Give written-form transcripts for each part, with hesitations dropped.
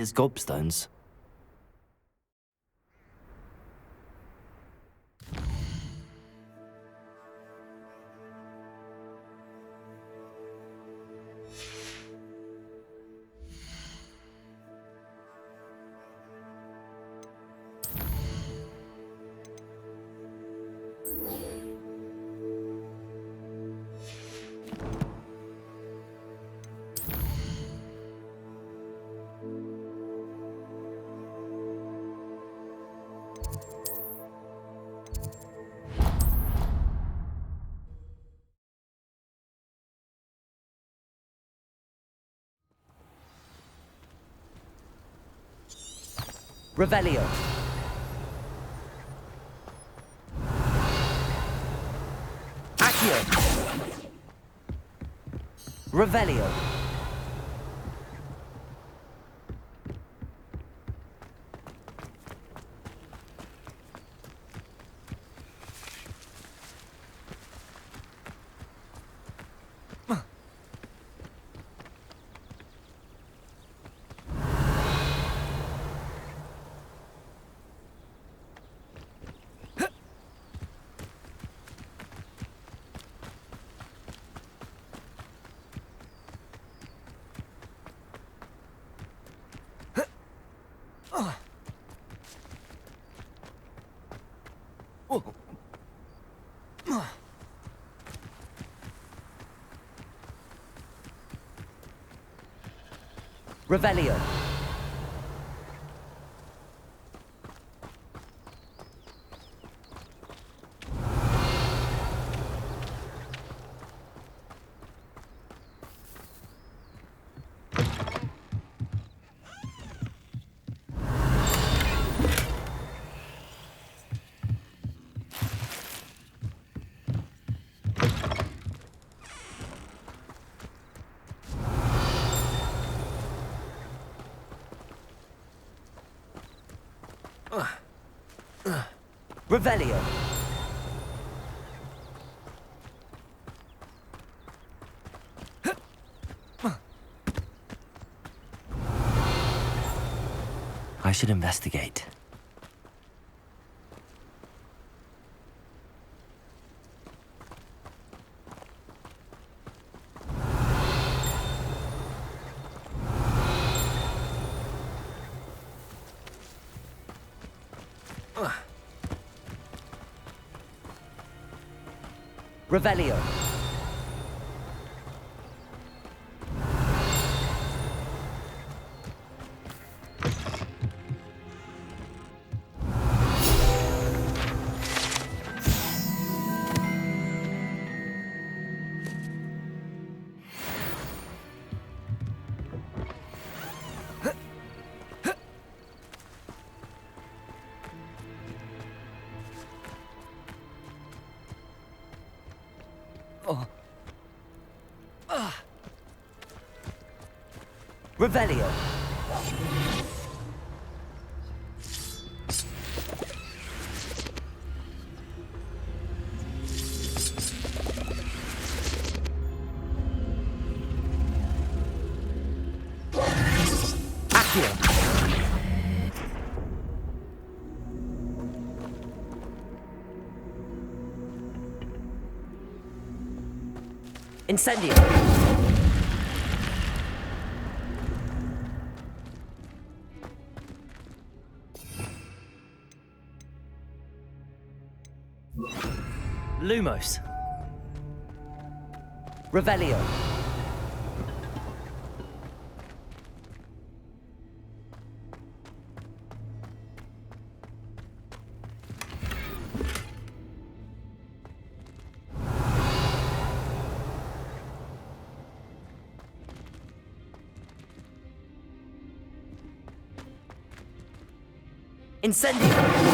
His gobstones. Revelio. Accio. Revelio. Revelio. Revelio. I should investigate. Revelio. Revelio. Accio. Incendio. Lumos. Revelio. Incendio.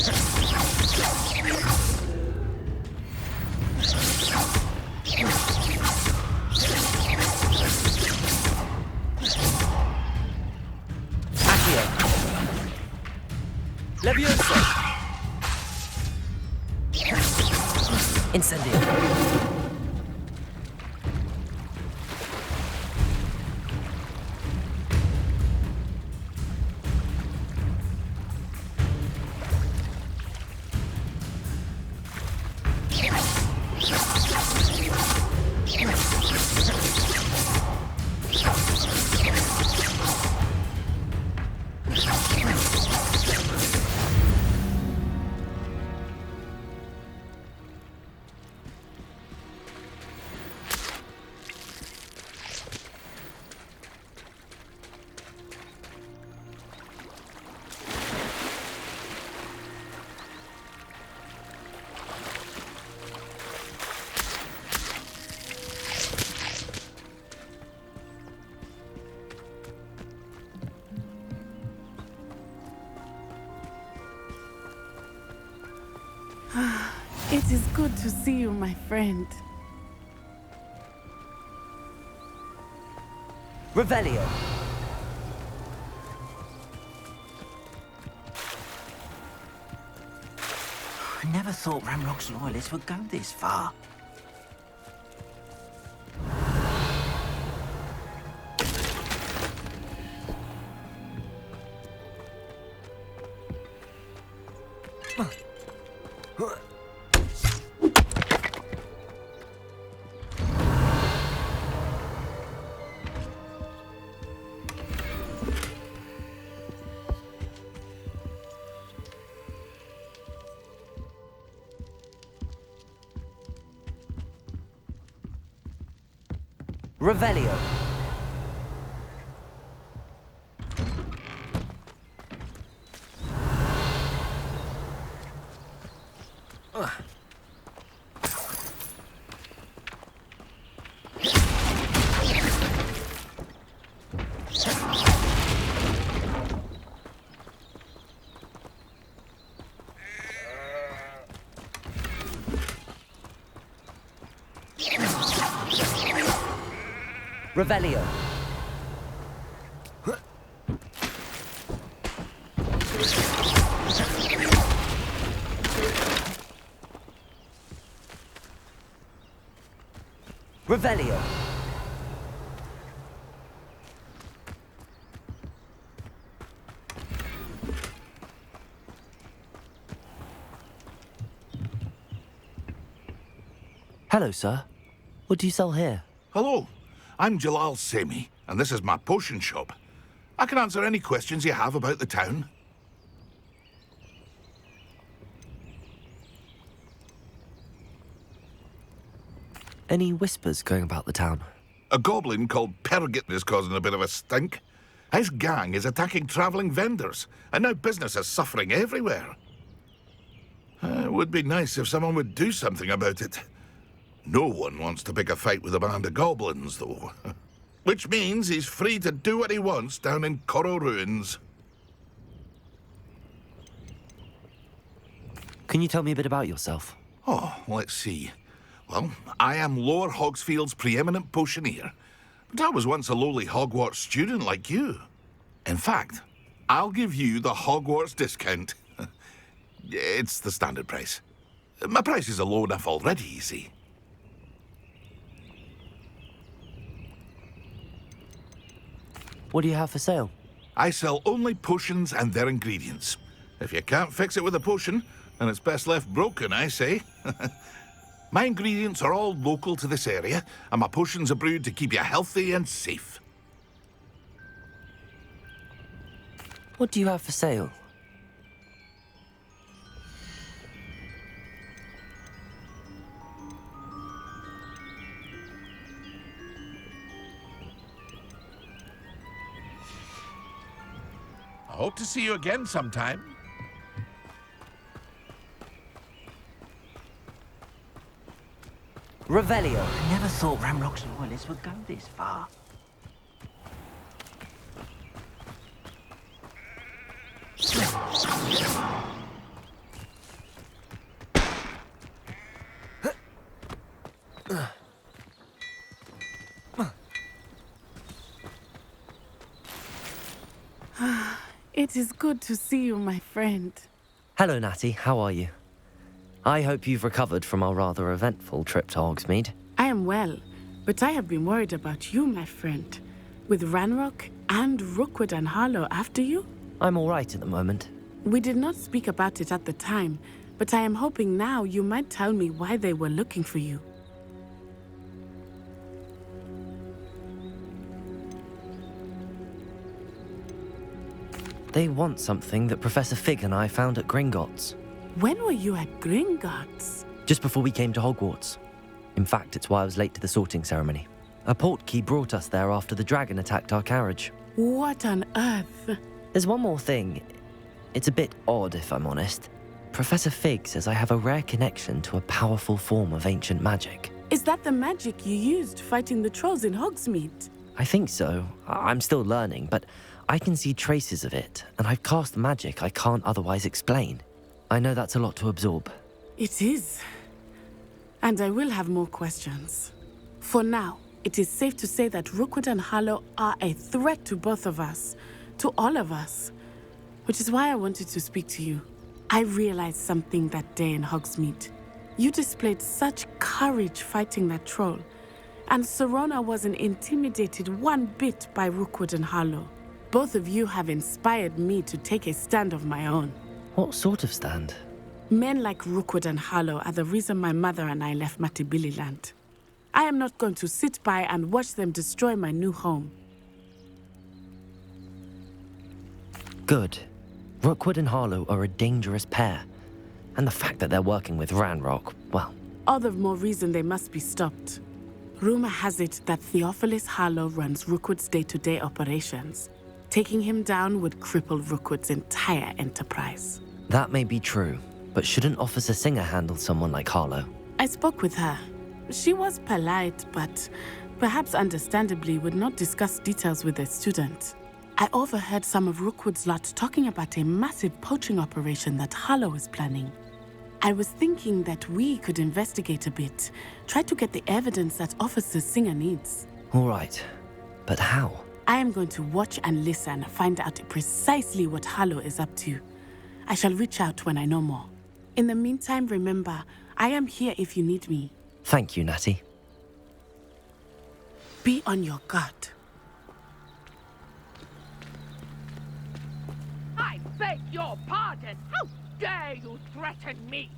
Accio. Levioso. Incendio. It is good to see you, my friend. Revelio. I never thought Ramrock's loyalists would go this far. Revelio. Revelio. Revelio. Hello, sir. What do you sell here? Hello, I'm Jalal Semi, and this is my potion shop. I can answer any questions you have about the town. Any whispers going about the town? A goblin called Pergit is causing a bit of a stink. His gang is attacking travelling vendors, and now business is suffering everywhere. It would be nice if someone would do something about it. No one wants to pick a fight with a band of goblins, though. Which means he's free to do what he wants down in Coral Ruins. Can you tell me a bit about yourself? Oh, let's see. Well, I am Lower Hogsfield's preeminent potioneer. But I was once a lowly Hogwarts student like you. In fact, I'll give you the Hogwarts discount. It's the standard price. My prices are low enough already, you see. What do you have for sale? I sell only potions and their ingredients. If you can't fix it with a potion, then it's best left broken, I say. My ingredients are all local to this area, and my potions are brewed to keep you healthy and safe. What do you have for sale? I hope to see you again sometime. Revelio. I never thought Ramrock's loyalists would go this far. It is good to see you, my friend. Hello, Natty. How are you? I hope you've recovered from our rather eventful trip to Hogsmeade. I am well, but I have been worried about you, my friend. With Ranrock and Rookwood and Harlow after you? I'm all right at the moment. We did not speak about it at the time, but I am hoping now you might tell me why they were looking for you. They want something that Professor Fig and I found at Gringotts. When were you at Gringotts? Just before we came to Hogwarts. In fact, it's why I was late to the sorting ceremony. A portkey brought us there after the dragon attacked our carriage. What on earth? There's one more thing. It's a bit odd, if I'm honest. Professor Fig says I have a rare connection to a powerful form of ancient magic. Is that the magic you used fighting the trolls in Hogsmeade? I think so. I'm still learning, but I can see traces of it, and I've cast magic I can't otherwise explain. I know that's a lot to absorb. It is. And I will have more questions. For now, it is safe to say that Rookwood and Harlow are a threat to both of us, to all of us. Which is why I wanted to speak to you. I realized something that day in Hogsmeade. You displayed such courage fighting that troll, and Serona wasn't intimidated one bit by Rookwood and Harlow. Both of you have inspired me to take a stand of my own. What sort of stand? Men like Rookwood and Harlow are the reason my mother and I left Matabeleland. I am not going to sit by and watch them destroy my new home. Good. Rookwood and Harlow are a dangerous pair. And the fact that they're working with Ranrock, well... All the more reason they must be stopped. Rumor has it that Theophilus Harlow runs Rookwood's day-to-day operations. Taking him down would cripple Rookwood's entire enterprise. That may be true, but shouldn't Officer Singer handle someone like Harlow? I spoke with her. She was polite, but perhaps understandably would not discuss details with a student. I overheard some of Rookwood's lot talking about a massive poaching operation that Harlow is planning. I was thinking that we could investigate a bit, try to get the evidence that Officer Singer needs. All right, but how? I am going to watch and listen, find out precisely what Harlow is up to. I shall reach out when I know more. In the meantime, remember, I am here if you need me. Thank you, Natty. Be on your guard. I beg your pardon! How dare you threaten me?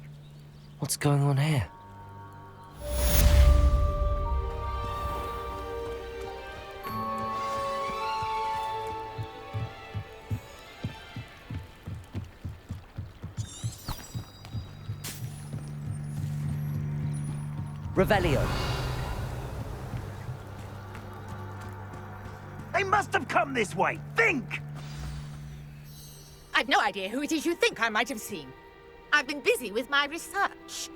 What's going on here? Revelio. They must have come this way. Think! I've no idea who it is you think I might have seen. I've been busy with my research.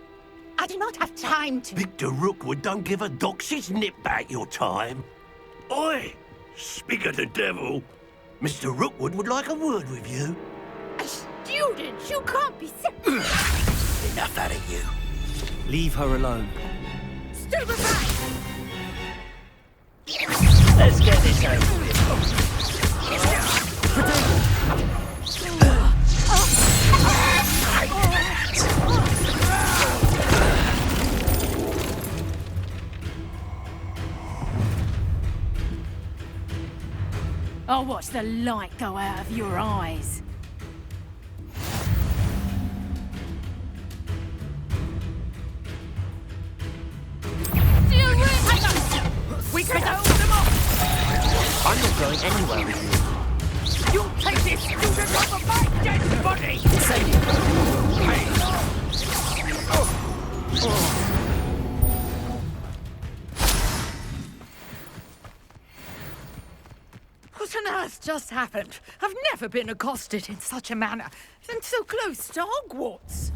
I do not have time to... Victor Rookwood don't give a doxy's nip back your time. Oi! Speak of the devil. Mr. Rookwood would like a word with you. A student! You can't be so... Enough out of you. Leave her alone. Stupefy! Let's get this over with. I'll watch the light go out of your eyes. We can hold them off! I'm not going anywhere with you. You'll take this student off of my dead body! Send What on earth just happened? I've never been accosted in such a manner, and so close to Hogwarts.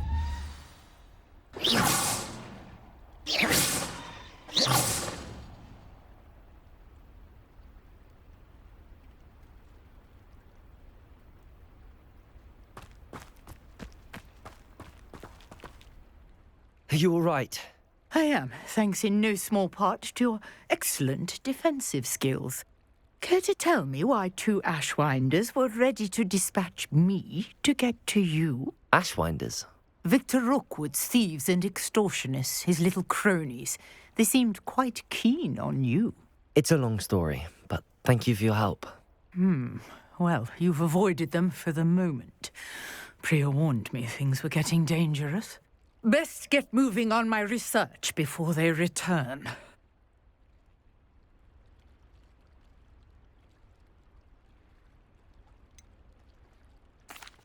Are you all right? I am, thanks in no small part to your excellent defensive skills. Care to tell me why 2 Ashwinders were ready to dispatch me to get to you? Ashwinders? Victor Rookwood's thieves and extortionists, his little cronies. They seemed quite keen on you. It's a long story, but thank you for your help. Well, you've avoided them for the moment. Priya warned me things were getting dangerous. Best get moving on my research before they return.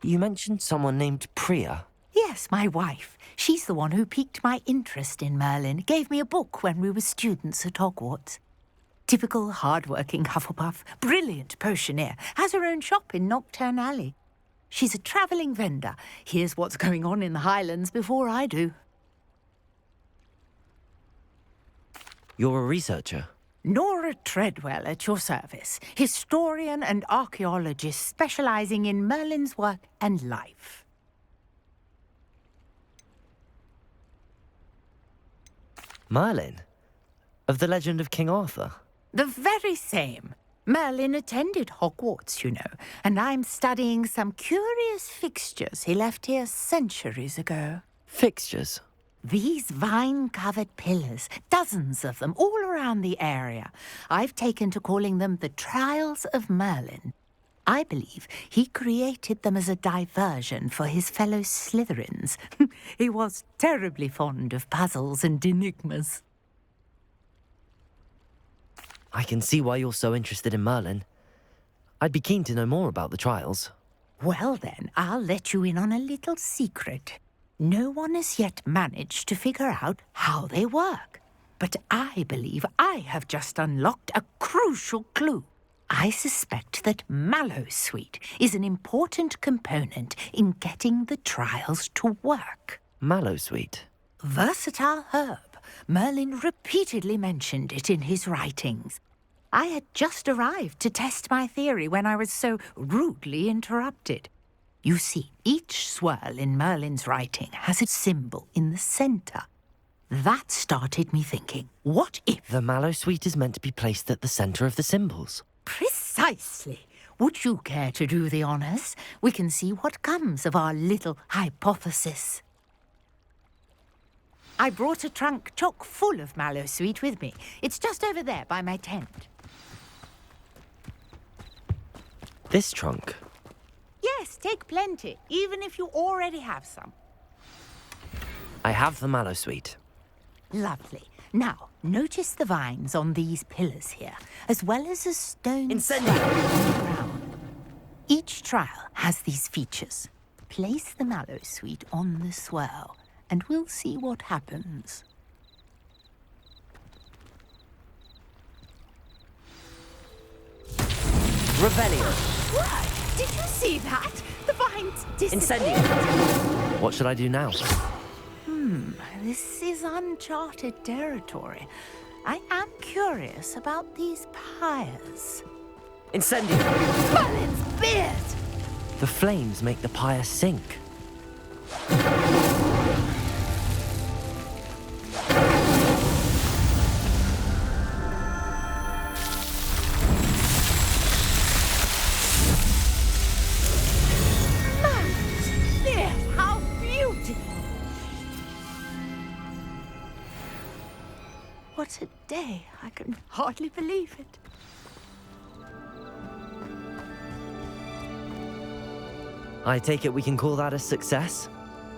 You mentioned someone named Priya. Yes, my wife. She's the one who piqued my interest in Merlin. Gave me a book when we were students at Hogwarts. Typical hard-working Hufflepuff, brilliant potioneer, has her own shop in Nocturne Alley. She's a travelling vendor. Hears what's going on in the Highlands before I do. You're a researcher? Nora Treadwell at your service, historian and archaeologist specialising in Merlin's work and life. Merlin? Of the legend of King Arthur? The very same. Merlin attended Hogwarts, you know, and I'm studying some curious fixtures he left here centuries ago. Fixtures? These vine-covered pillars, dozens of them, all around the area. I've taken to calling them the Trials of Merlin. I believe he created them as a diversion for his fellow Slytherins. He was terribly fond of puzzles and enigmas. I can see why you're so interested in Merlin. I'd be keen to know more about the trials. Well then, I'll let you in on a little secret. No one has yet managed to figure out how they work. But I believe I have just unlocked a crucial clue. I suspect that Mallowsweet is an important component in getting the trials to work. Mallowsweet? Versatile herb. Merlin repeatedly mentioned it in his writings. I had just arrived to test my theory when I was so rudely interrupted. You see, each swirl in Merlin's writing has a symbol in the centre. That started me thinking, what if... The Mallowsweet is meant to be placed at the centre of the symbols. Precisely. Would you care to do the honours? We can see what comes of our little hypothesis. I brought a trunk chock full of Mallowsweet with me. It's just over there by my tent. This trunk? Yes, take plenty, even if you already have some. I have the Mallowsweet. Lovely. Now, notice the vines on these pillars here, as well as a stone Incendio! slab on the ground. Each trial has these features. Place the Mallowsweet on the swirl, and we'll see what happens. Revelio! What? Did you see that? The vines disappeared. Incendio! What should I do now? This is uncharted territory. I am curious about these pyres. Incendio! Merlin's beard! The flames make the pyre sink. Merlin's beard! How beautiful! What a day. I can hardly believe it. I take it we can call that a success?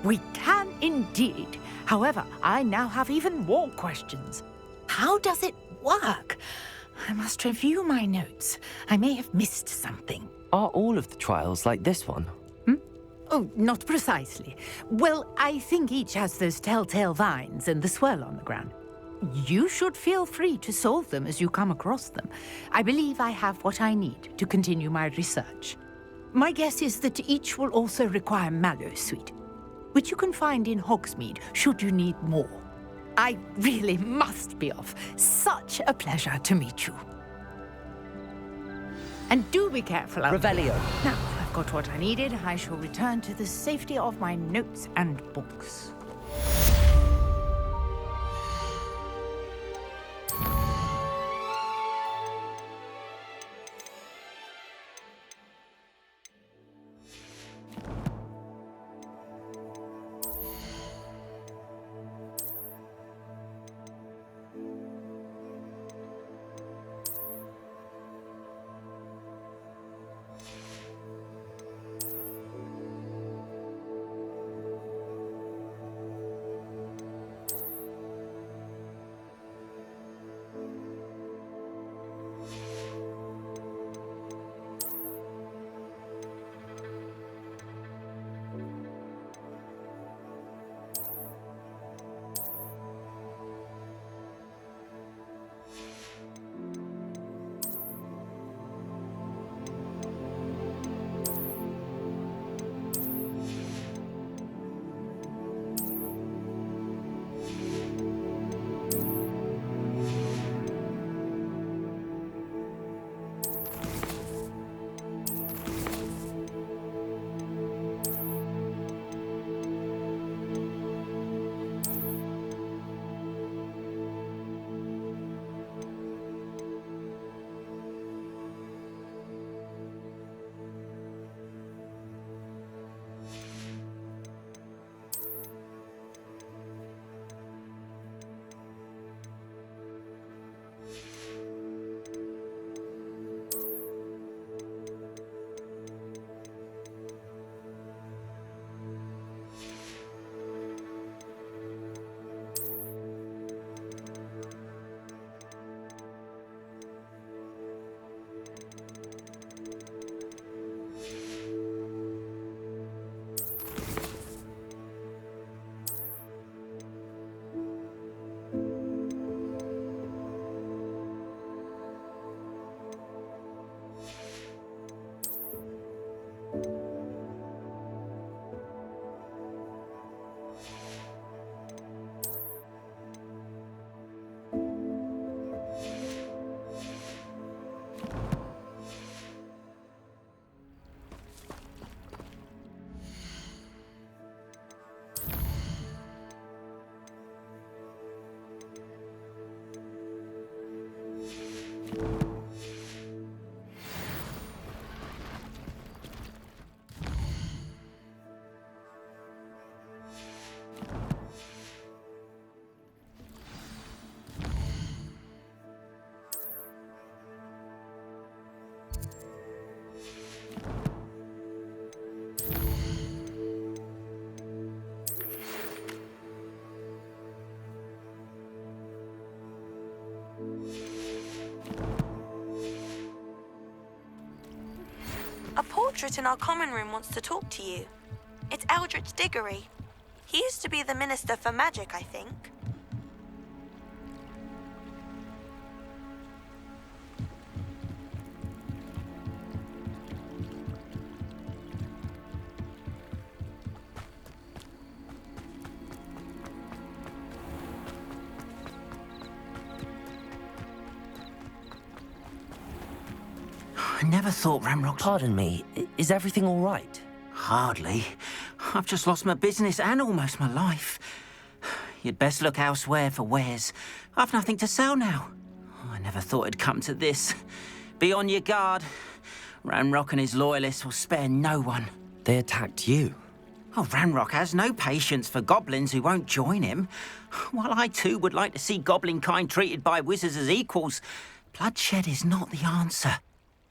We can indeed. However, I now have even more questions. How does it work? I must review my notes. I may have missed something. Are all of the trials like this one? Oh, not precisely. Well, I think each has those telltale vines and the swirl on the ground. You should feel free to solve them as you come across them. I believe I have what I need to continue my research. My guess is that each will also require Mallowsweet, which you can find in Hogsmeade should you need more. I really must be off. Such a pleasure to meet you. And do be careful out there. Revelio! Now, I've got what I needed. I shall return to the safety of my notes and books. portrait in our common room wants to talk to you. It's Eldritch Diggory. He used to be the Minister for Magic, I think. I never thought Ramrock's... Pardon me, is everything all right? Hardly. I've just lost my business and almost my life. You'd best look elsewhere for wares. I've nothing to sell now. I never thought it'd come to this. Be on your guard. Ranrock and his loyalists will spare no one. They attacked you. Oh, Ranrock has no patience for goblins who won't join him. While I too would like to see goblin kind treated by wizards as equals, bloodshed is not the answer.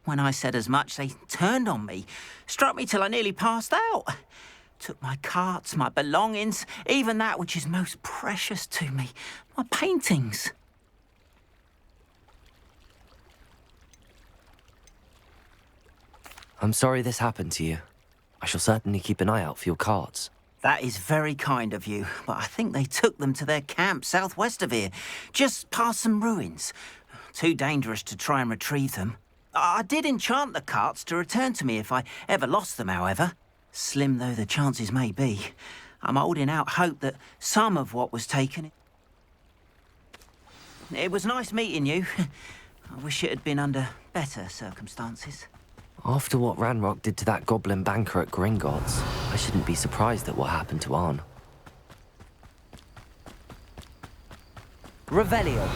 When I said as much, they turned on me, struck me till I nearly passed out. Took my carts, my belongings, even that which is most precious to me, my paintings. I'm sorry this happened to you. I shall certainly keep an eye out for your carts. That is very kind of you, but I think they took them to their camp southwest of here, just past some ruins. Too dangerous to try and retrieve them. I did enchant the carts to return to me if I ever lost them, however. Slim though the chances may be, I'm holding out hope that some of what was taken... It was nice meeting you. I wish it had been under better circumstances. After what Ranrock did to that goblin banker at Gringotts, I shouldn't be surprised at what happened to Arn. Revelio.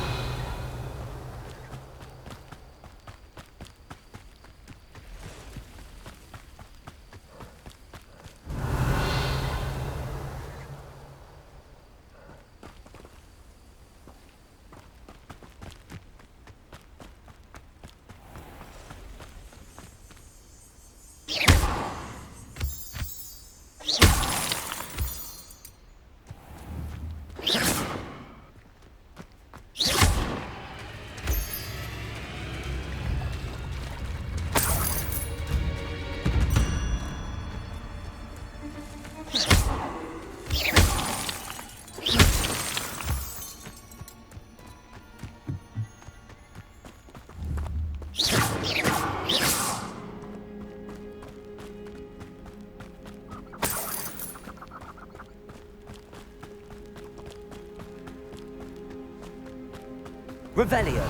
Revelio.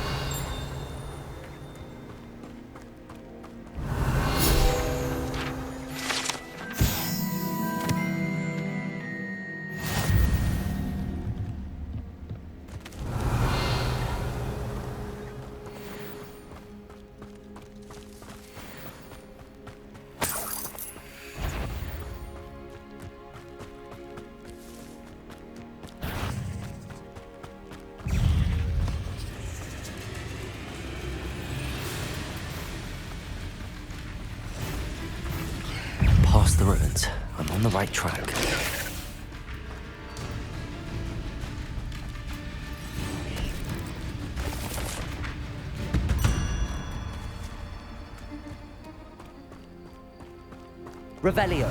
Past the ruins. I'm on the right track. Revelio.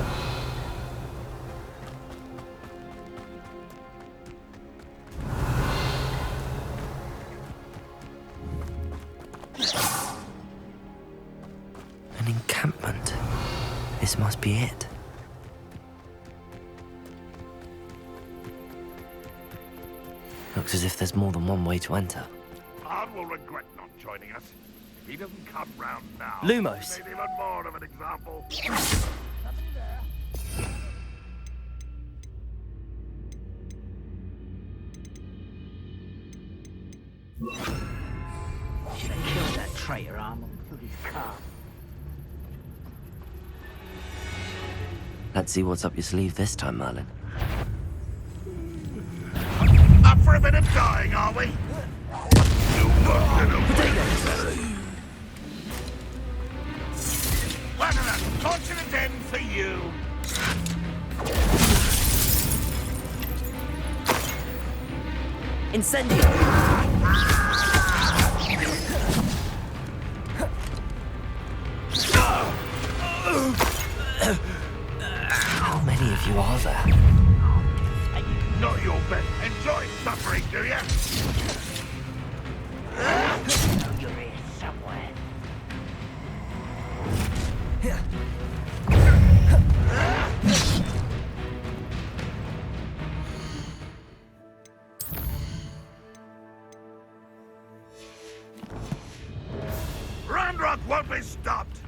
An encampment. This must be it. Looks as if there's more than one way to enter. Arn will regret not joining us. If he doesn't come round now, Lumos. he's made even more of an example. Should have killed that traitor Arm and killed his car. Let's see what's up your sleeve this time, Merlin. Up for a bit of dying, are we? You must in a way. Well, a fortunate end for you. Incendio! you are there. Not your best. Enjoy suffering, do you? You're here somewhere. Ranrock won't be stopped!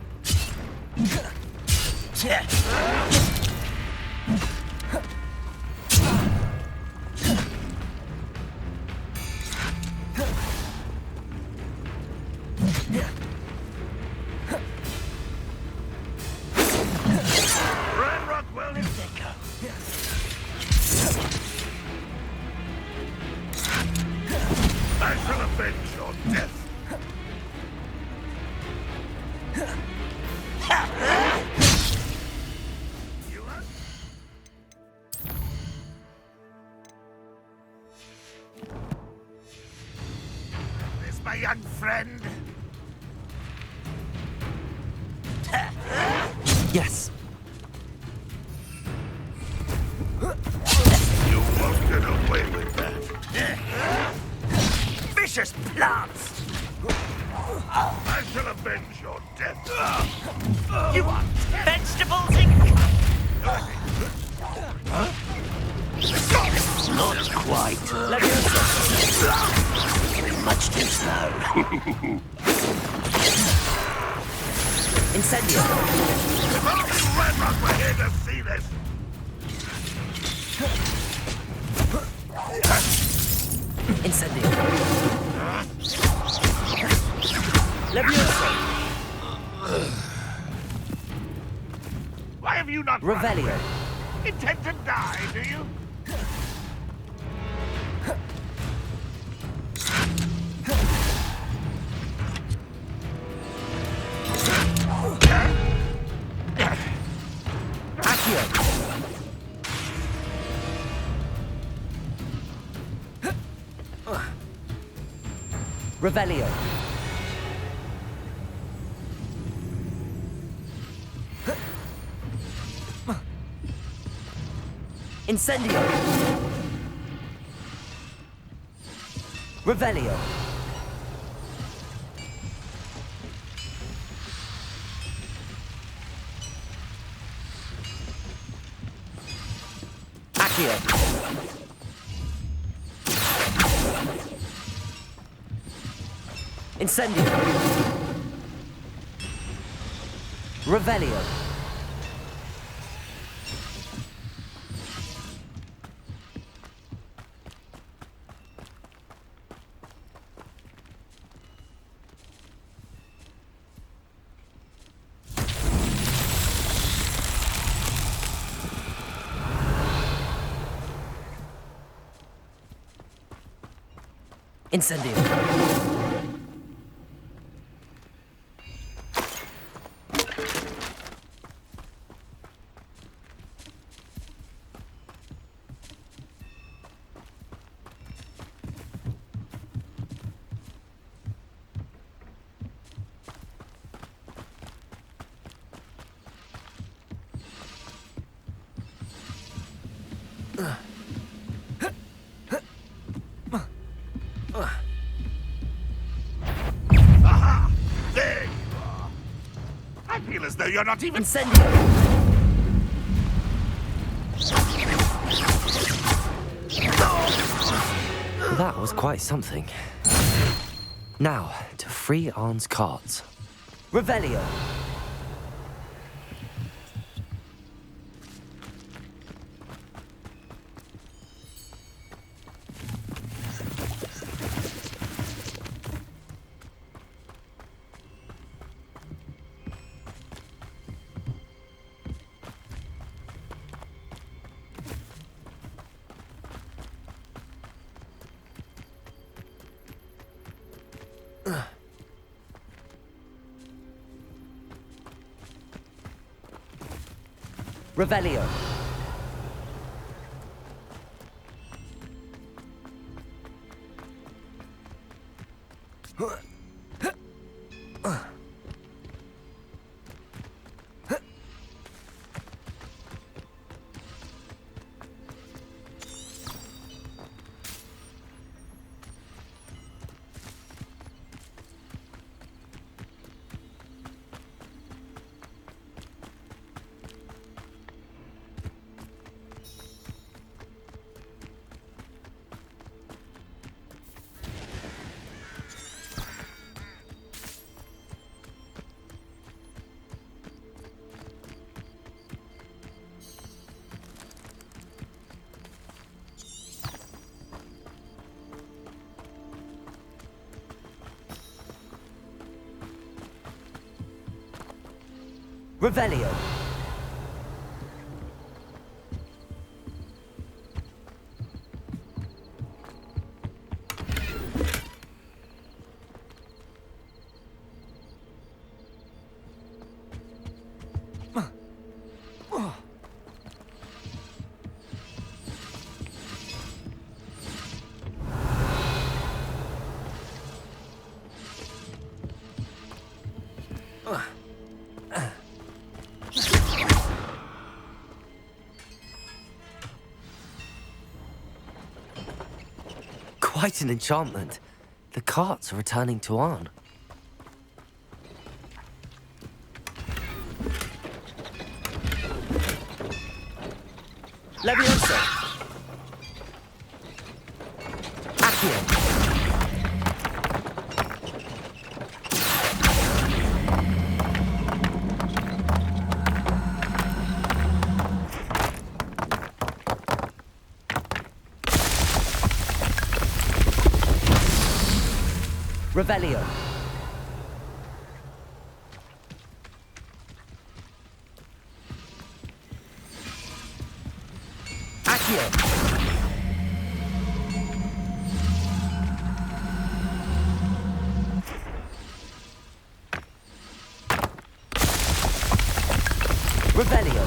Ranrock will hit I shall avenge your death. This my young friend? Yes. You won't get away with that. Vicious plants! I shall avenge your death. You want vegetables in... Not quite. Much too slow. Incendio. If only Ranrock were here to see this. Incendio. Leviosa. Why have you not... Revelio. Intend to die, do you? Accio. Revelio. Incendio. Revelio. Accio. Incendio. Revelio. Incendio. Aha! There you are. I feel as though you're not even... Incendio. That was quite something. Now, to free Arn's cards. Revelio. Revelio. Revelio. Quite an enchantment. The carts are returning to Arn. Levioso. Accio. Revelio. Accio. Revelio.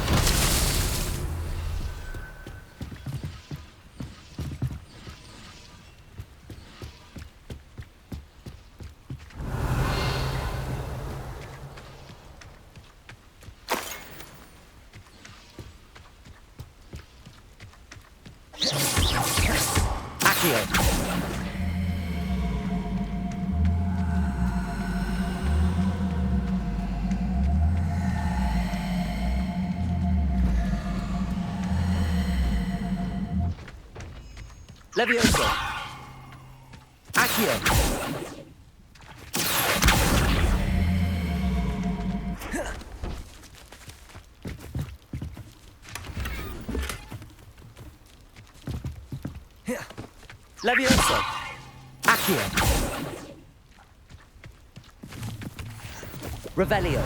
Levioso. Accio. Levioso. Accio. Revelio.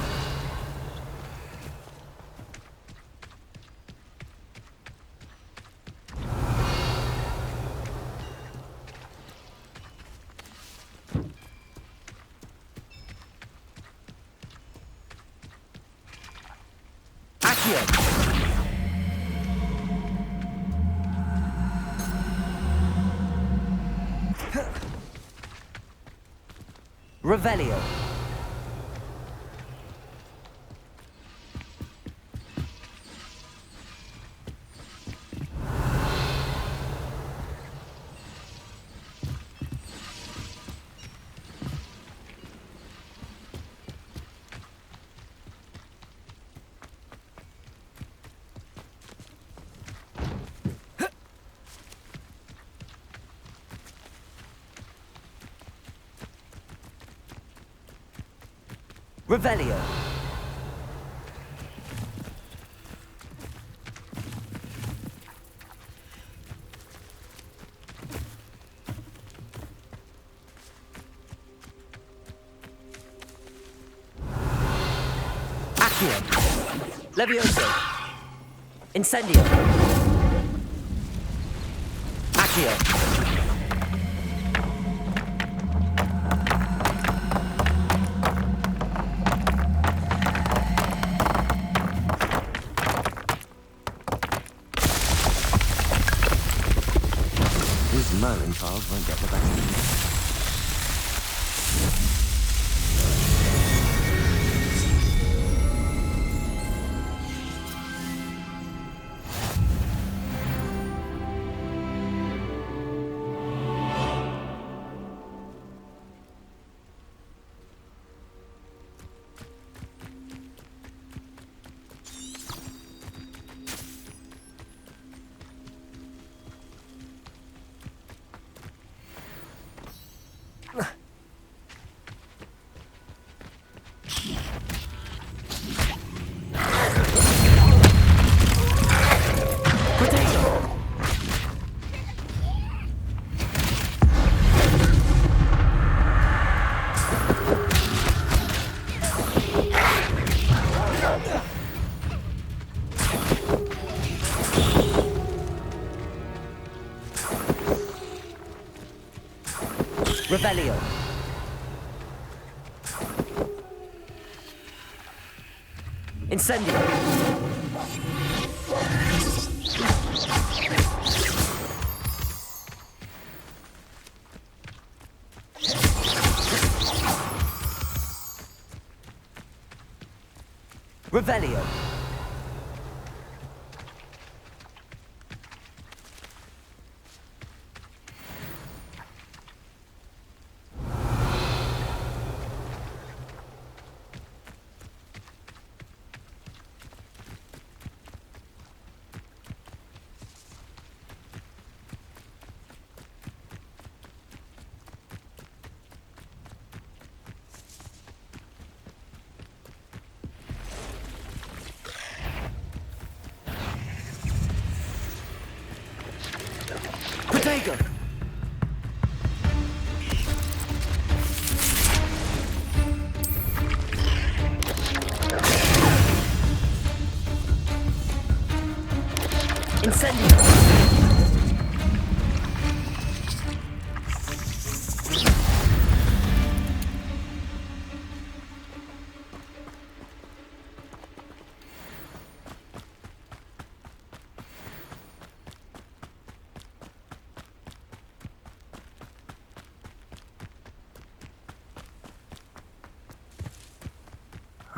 Revelio. Revelio. Accio. Levioso. Incendio. Accio. Merlin files won't get the best of me. Revelio. Incendio. Revelio. Protego. Incendio.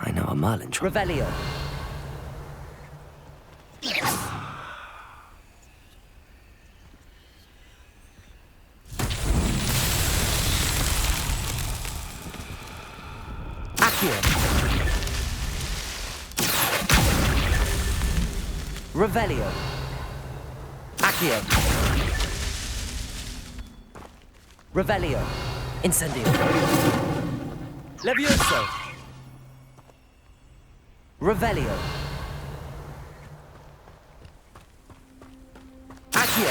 I know a Merlin trick. Revelio. Accio. Revelio. Accio. Revelio. Incendio. Levioso. Revelio. Accio.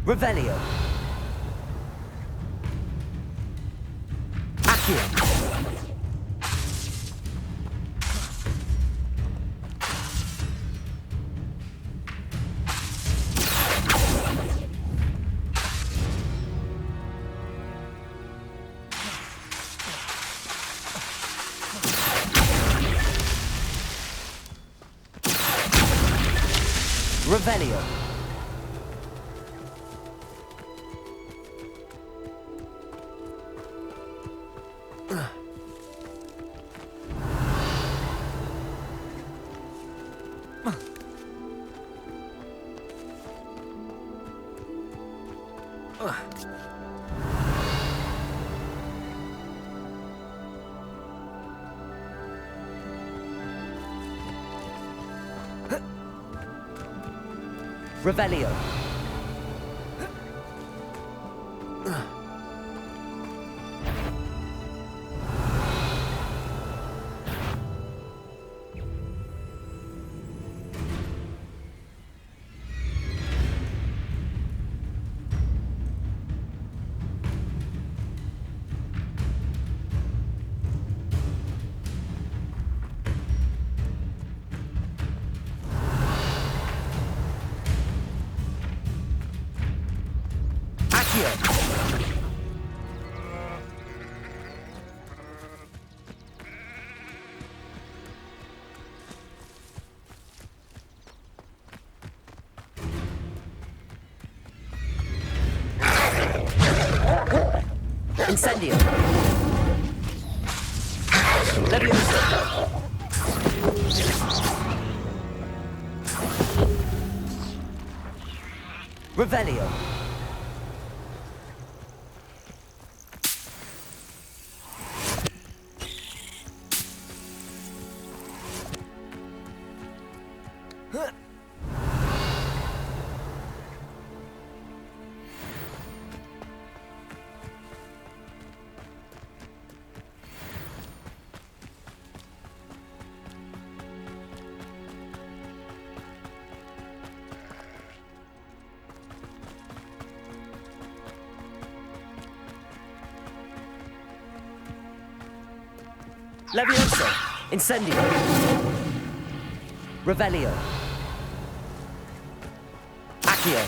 Revelio. Accio. Revelio. Revelio. Incendio. Levioso. Revelio. Levioso. Incendio. Revelio. Accio.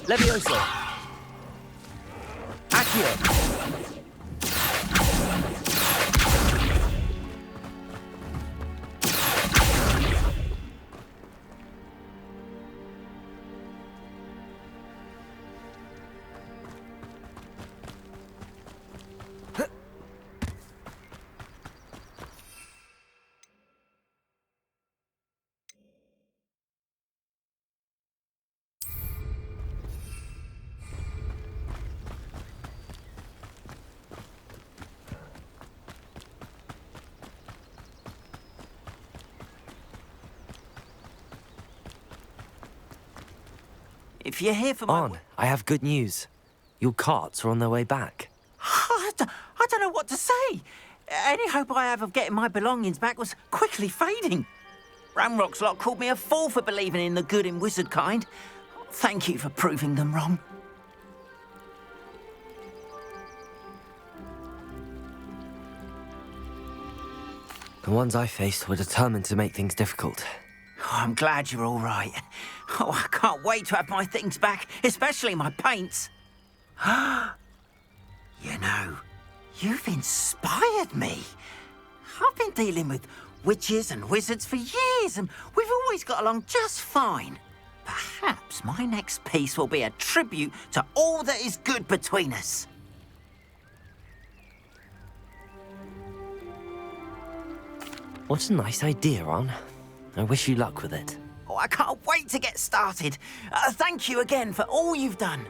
Levioso. Accio. If you're here for my... On, I have good news. Your carts are on their way back. I don't know what to say. Any hope I have of getting my belongings back was quickly fading. Ramrock's lot called me a fool for believing in the good in wizard kind. Thank you for proving them wrong. The ones I faced were determined to make things difficult. Oh, I'm glad you're all right. Oh, I can't wait to have my things back, especially my paints. You know, you've inspired me. I've been dealing with witches and wizards for years, and we've always got along just fine. Perhaps my next piece will be a tribute to all that is good between us. What a nice idea, Ron. I wish you luck with it. Oh, I can't wait to get started. Thank you again for all you've done.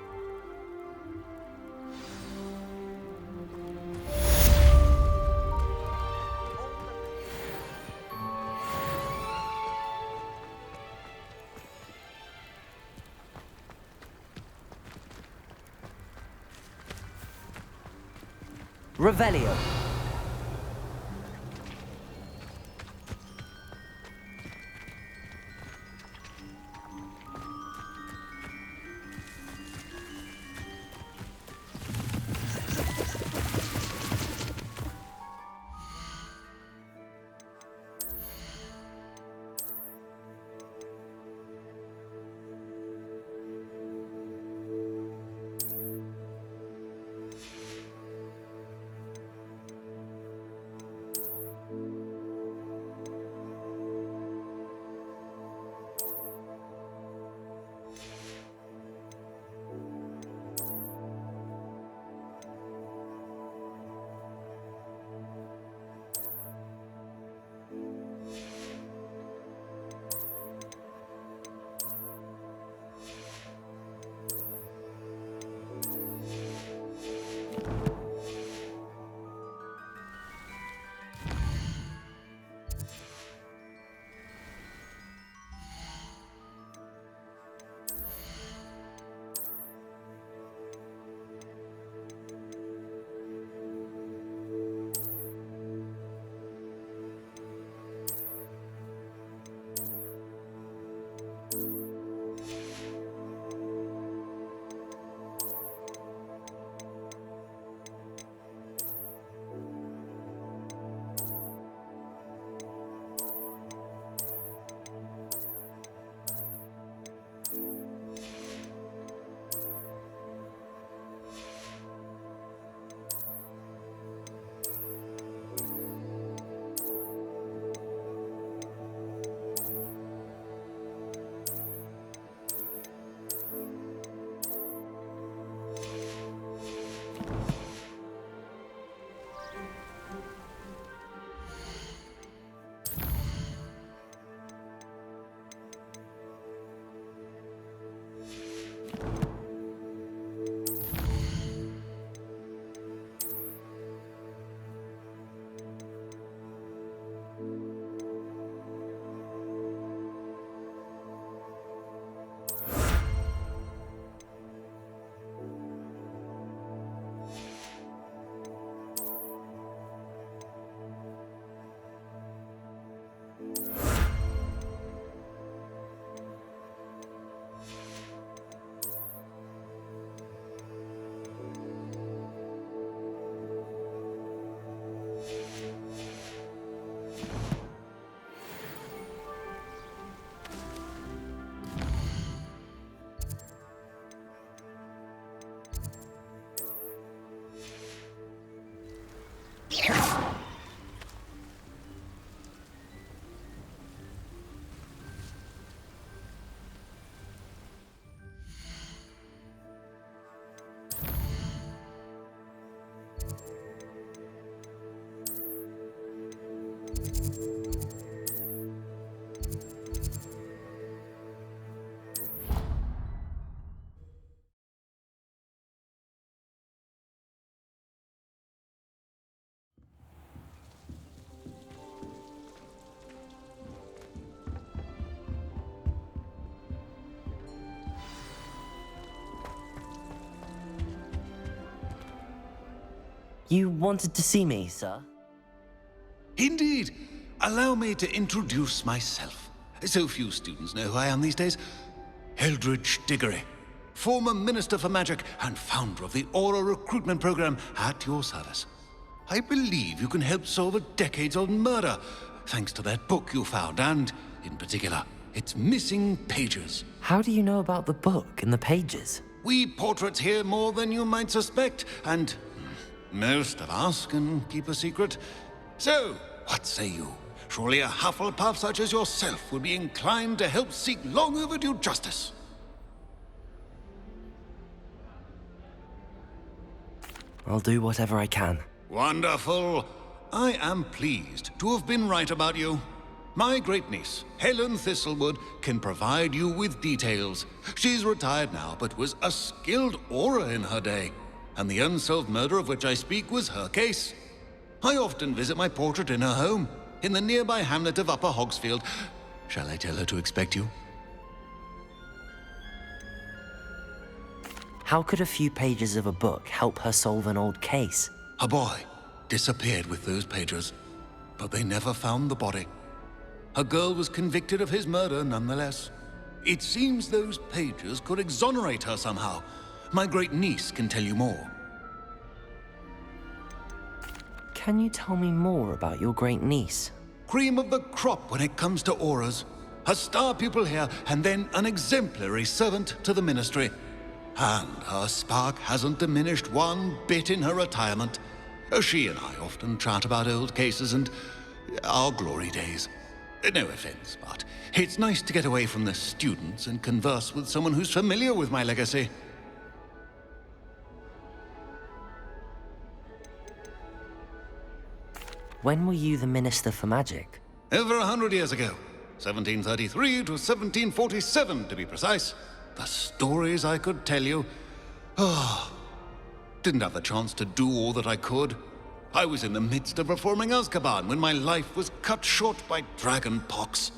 Revelio. You wanted to see me, sir? Indeed. Allow me to introduce myself. So few students know who I am these days. Eldridge Diggory, former Minister for Magic and founder of the Aura recruitment program at your service. I believe you can help solve a decades-old murder, thanks to that book you found, and, in particular, its missing pages. How do you know about the book and the pages? We portraits hear more than you might suspect, and most of us can keep a secret. So, what say you? Surely a Hufflepuff such as yourself would be inclined to help seek long overdue justice. I'll do whatever I can. Wonderful. I am pleased to have been right about you. My great-niece, Helen Thistlewood, can provide you with details. She's retired now, but was a skilled aura in her day. And the unsolved murder of which I speak was her case. I often visit my portrait in her home, in the nearby hamlet of Upper Hogsfield. Shall I tell her to expect you? How could a few pages of a book help her solve an old case? A boy disappeared with those pages, but they never found the body. A girl was convicted of his murder nonetheless. It seems those pages could exonerate her somehow. My great-niece can tell you more. Can you tell me more about your great-niece? Cream of the crop when it comes to auras. A star pupil here, and then an exemplary servant to the ministry. And her spark hasn't diminished one bit in her retirement. She and I often chat about old cases and our glory days. No offense, but it's nice to get away from the students and converse with someone who's familiar with my legacy. When were you the Minister for Magic? Over 100 years ago. 1733 to 1747, to be precise. The stories I could tell you. Didn't have the chance to do all that I could. I was in the midst of reforming Azkaban when my life was cut short by dragon pox.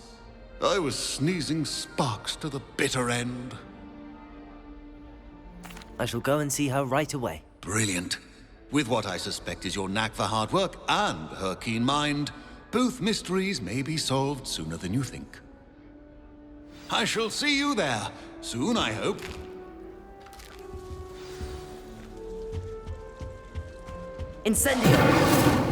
I was sneezing sparks to the bitter end. I shall go and see her right away. Brilliant. With what I suspect is your knack for hard work and her keen mind, both mysteries may be solved sooner than you think. I shall see you there, soon I hope. Incendio!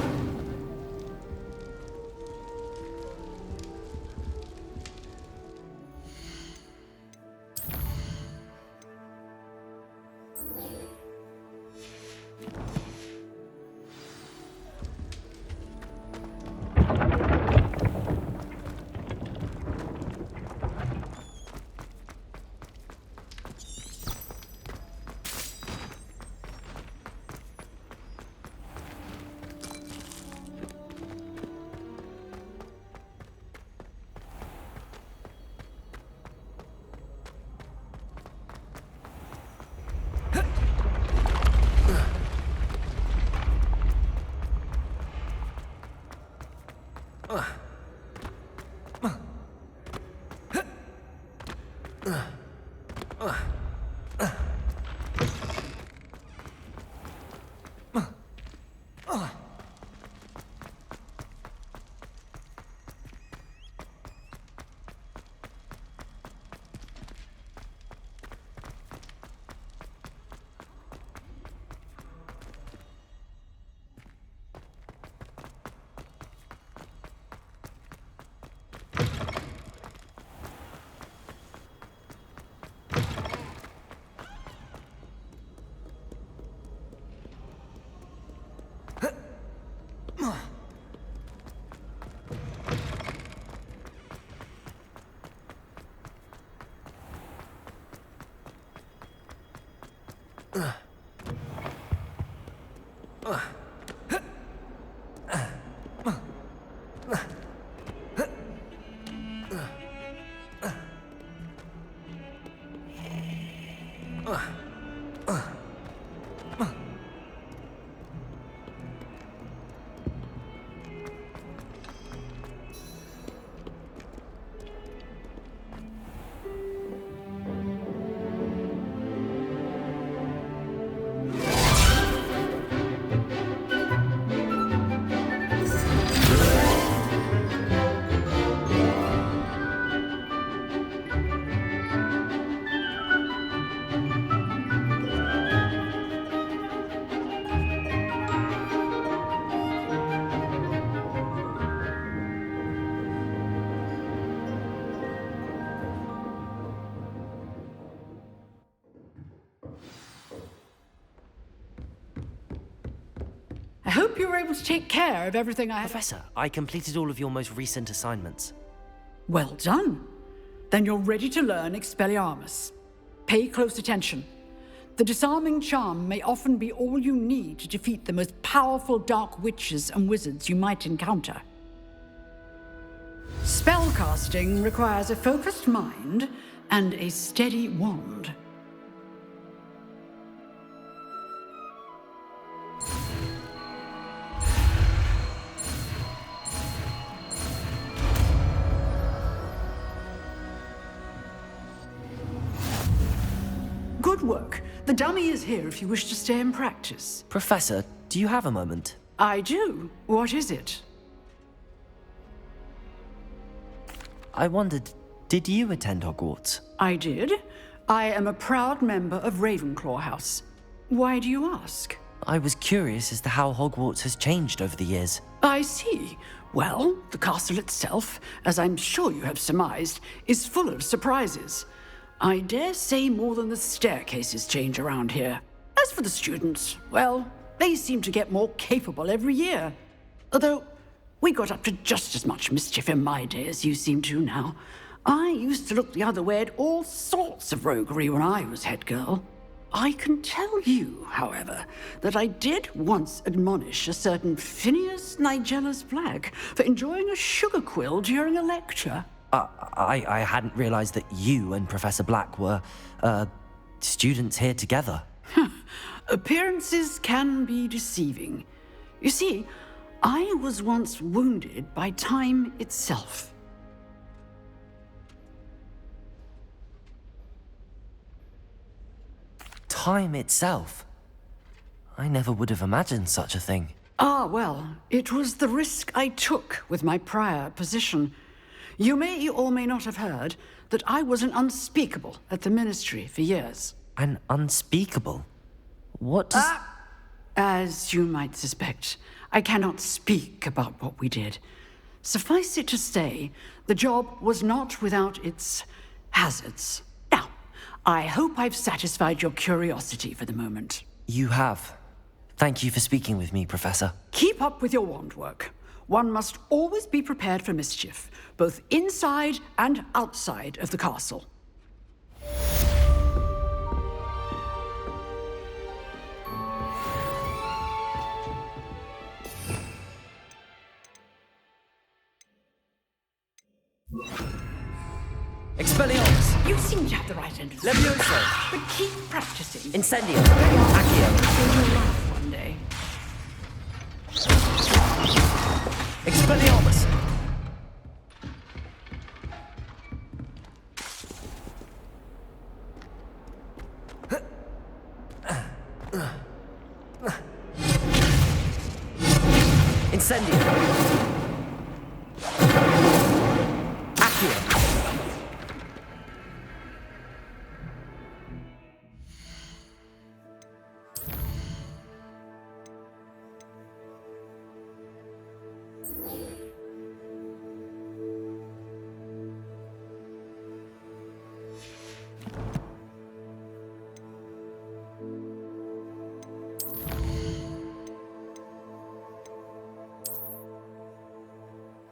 hope you were able to take care of everything I have. Professor, I completed all of your most recent assignments. Well done. Then you're ready to learn Expelliarmus. Pay close attention. The disarming charm may often be all you need to defeat the most powerful dark witches and wizards you might encounter. Spellcasting requires a focused mind and a steady wand. Good work. The dummy is here if you wish to stay and practice. Professor, do you have a moment? I do. What is it? I wondered, did you attend Hogwarts? I did. I am a proud member of Ravenclaw House. Why do you ask? I was curious as to how Hogwarts has changed over the years. I see. Well, the castle itself, as I'm sure you have surmised, is full of surprises. I dare say more than the staircases change around here. As for the students, well, they seem to get more capable every year. Although, we got up to just as much mischief in my day as you seem to now. I used to look the other way at all sorts of roguery when I was head girl. I can tell you, however, that I did once admonish a certain Phineas Nigella's Black for enjoying a sugar quill during a lecture. I hadn't realized that you and Professor Black were, students here together. Appearances can be deceiving. You see, I was once wounded by time itself. Time itself? I never would have imagined such a thing. Ah, well, it was the risk I took with my prior position. You may or may not have heard that I was an unspeakable at the Ministry for years. An unspeakable? What does... As you might suspect, I cannot speak about what we did. Suffice it to say, the job was not without its hazards. Now, I hope I've satisfied your curiosity for the moment. You have. Thank you for speaking with me, Professor. Keep up with your wand work. One must always be prepared for mischief, both inside and outside of the castle. Expelliarmus! You seem to have the right end of the Levioso! But keep practicing. Incendio! Accio! You'll laugh one day. Expelliarmus!